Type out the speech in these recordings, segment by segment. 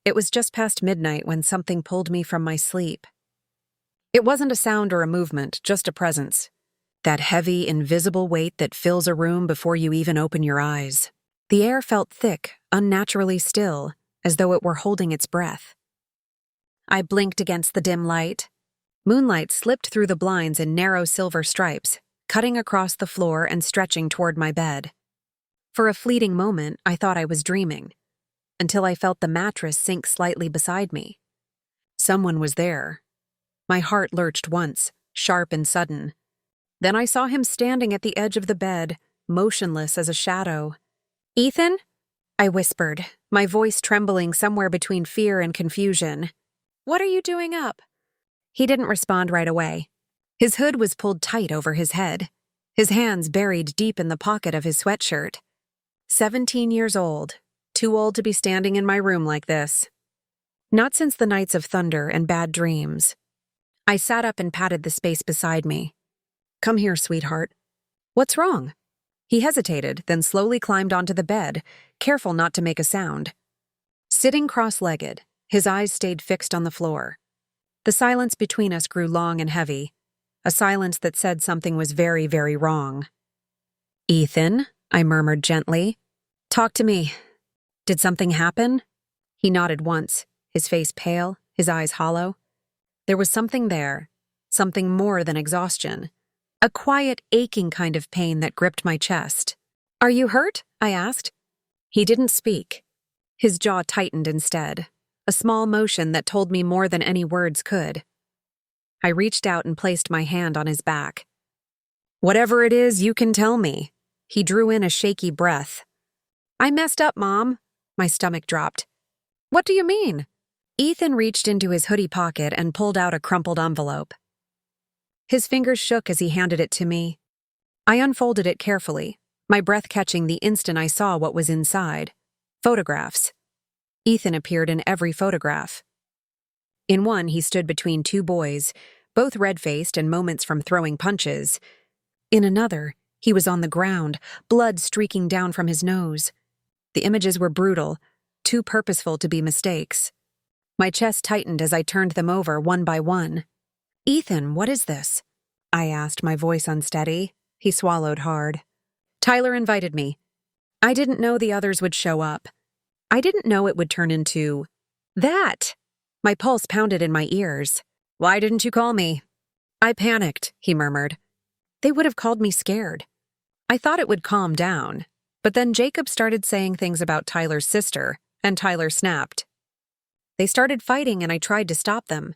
It was just past midnight when something pulled me from my sleep. It wasn't a sound or a movement, just a presence. That heavy, invisible weight that fills a room before you even open your eyes. The air felt thick, unnaturally still, as though it were holding its breath. I blinked against the dim light. Moonlight slipped through the blinds in narrow silver stripes, cutting across the floor and stretching toward my bed. For a fleeting moment, I thought I was dreaming, until I felt the mattress sink slightly beside me. Someone was there. My heart lurched once, sharp and sudden. Then I saw him standing at the edge of the bed, motionless as a shadow. "Ethan?" I whispered, my voice trembling somewhere between fear and confusion. "What are you doing up?" He didn't respond right away. His hood was pulled tight over his head, his hands buried deep in the pocket of his sweatshirt. 17 years old, too old to be standing in my room like this. Not since the nights of thunder and bad dreams. I sat up and patted the space beside me. "Come here, sweetheart." "What's wrong?" He hesitated, then slowly climbed onto the bed, careful not to make a sound. Sitting cross-legged, his eyes stayed fixed on the floor. The silence between us grew long and heavy, a silence that said something was very, very wrong. "Ethan," I murmured gently. "Talk to me. Did something happen?" He nodded once, his face pale, his eyes hollow. There was something there, something more than exhaustion. A quiet, aching kind of pain that gripped my chest. "Are you hurt?" I asked. He didn't speak. His jaw tightened instead, a small motion that told me more than any words could. I reached out and placed my hand on his back. "Whatever it is, you can tell me." He drew in a shaky breath. "I messed up, Mom." My stomach dropped. "What do you mean?" Ethan reached into his hoodie pocket and pulled out a crumpled envelope. His fingers shook as he handed it to me. I unfolded it carefully, my breath catching the instant I saw what was inside. Photographs. Ethan appeared in every photograph. In one, he stood between two boys, both red-faced and moments from throwing punches. In another, he was on the ground, blood streaking down from his nose. The images were brutal, too purposeful to be mistakes. My chest tightened as I turned them over one by one. "Ethan, what is this?" I asked, my voice unsteady. He swallowed hard. "Tyler invited me. I didn't know the others would show up. I didn't know it would turn into that." My pulse pounded in my ears. "Why didn't you call me?" "I panicked," he murmured. "They would have called me scared." I thought it would calm down, but then Jacob started saying things about Tyler's sister, and Tyler snapped. They started fighting and I tried to stop them.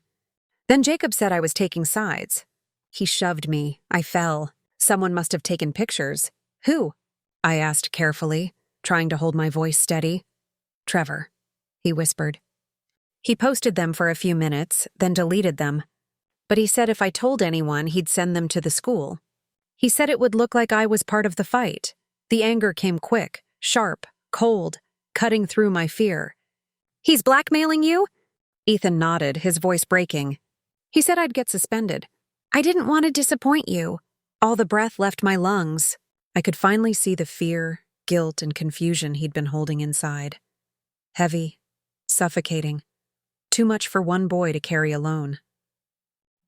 Then Jacob said I was taking sides. He shoved me. I fell. Someone must have taken pictures. "Who?" I asked carefully, trying to hold my voice steady. "Trevor," he whispered. He posted them for a few minutes, then deleted them. But he said if I told anyone, he'd send them to the school. He said it would look like I was part of the fight. The anger came quick, sharp, cold, cutting through my fear. "He's blackmailing you?" Ethan nodded, his voice breaking. "He said I'd get suspended. I didn't want to disappoint you." All the breath left my lungs. I could finally see the fear, guilt, and confusion he'd been holding inside. Heavy, suffocating. Too much for one boy to carry alone.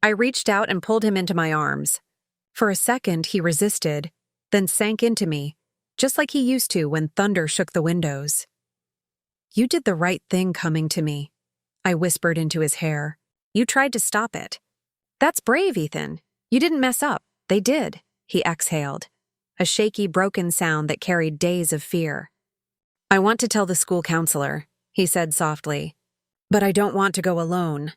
I reached out and pulled him into my arms. For a second, he resisted, then sank into me, just like he used to when thunder shook the windows. "You did the right thing coming to me," I whispered into his hair. "You tried to stop it." "That's brave, Ethan. You didn't mess up. They did," he exhaled, a shaky, broken sound that carried days of fear. "I want to tell the school counselor," he said softly, "but I don't want to go alone."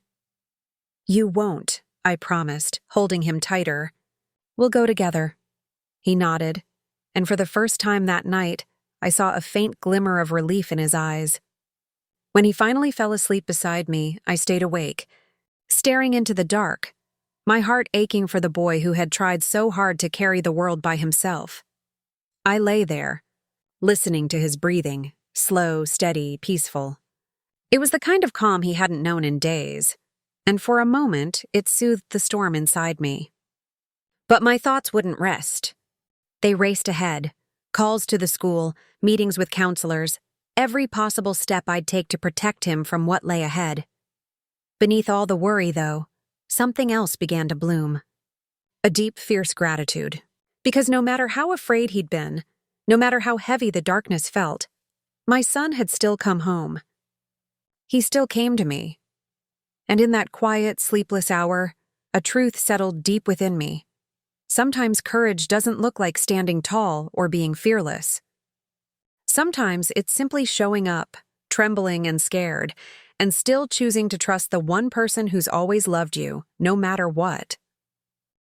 "You won't," I promised, holding him tighter. "We'll go together." He nodded, and for the first time that night, I saw a faint glimmer of relief in his eyes. When he finally fell asleep beside me, I stayed awake, staring into the dark, my heart aching for the boy who had tried so hard to carry the world by himself. I lay there, listening to his breathing, slow, steady, peaceful. It was the kind of calm he hadn't known in days, and for a moment it soothed the storm inside me. But my thoughts wouldn't rest. They raced ahead, calls to the school, meetings with counselors, every possible step I'd take to protect him from what lay ahead. Beneath all the worry, though, something else began to bloom. A deep, fierce gratitude. Because no matter how afraid he'd been, no matter how heavy the darkness felt, my son had still come home. He still came to me. And in that quiet, sleepless hour, a truth settled deep within me. Sometimes courage doesn't look like standing tall or being fearless. Sometimes it's simply showing up, trembling and scared, and still choosing to trust the one person who's always loved you, no matter what.